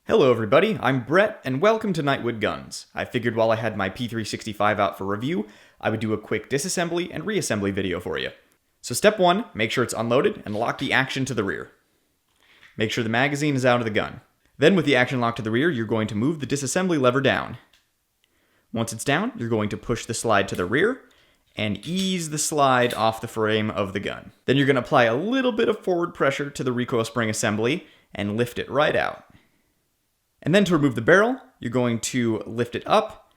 Hello everybody, I'm Brett, and welcome to Nightwood Guns. I figured while I had my P365 out for review, I would do a quick disassembly and reassembly video for you. So step 1, make sure it's unloaded and lock the action to the rear. Make sure the magazine is out of the gun. Then with the action locked to the rear, you're going to move the disassembly lever down. Once it's down, you're going to push the slide to the rear and ease the slide off the frame of the gun. Then you're going to apply a little bit of forward pressure to the recoil spring assembly and lift it right out. And then to remove the barrel, you're going to lift it up,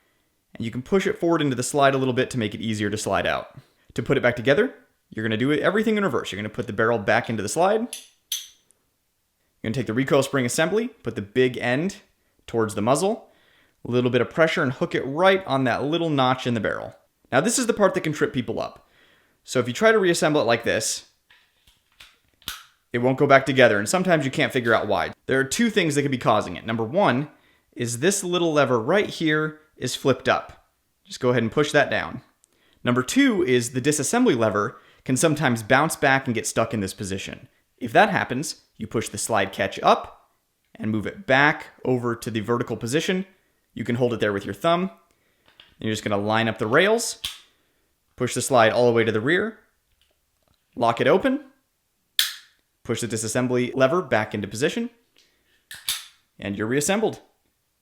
and you can push it forward into the slide a little bit to make it easier to slide out. To put it back together, you're going to do everything in reverse. You're going to put the barrel back into the slide. You're going to take the recoil spring assembly, put the big end towards the muzzle, a little bit of pressure, and hook it right on that little notch in the barrel. Now this is the part that can trip people up. So if you try to reassemble it like this, it won't go back together, and sometimes you can't figure out why. There are two things that could be causing it. Number one is this little lever right here is flipped up. Just go ahead and push that down. Number two is the disassembly lever can sometimes bounce back and get stuck in this position. If that happens, you push the slide catch up and move it back over to the vertical position. You can hold it there with your thumb. And you're just going to line up the rails, push the slide all the way to the rear, lock it open, push the disassembly lever back into position, and you're reassembled.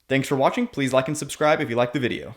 Thanks for watching. Please like and subscribe if you liked the video.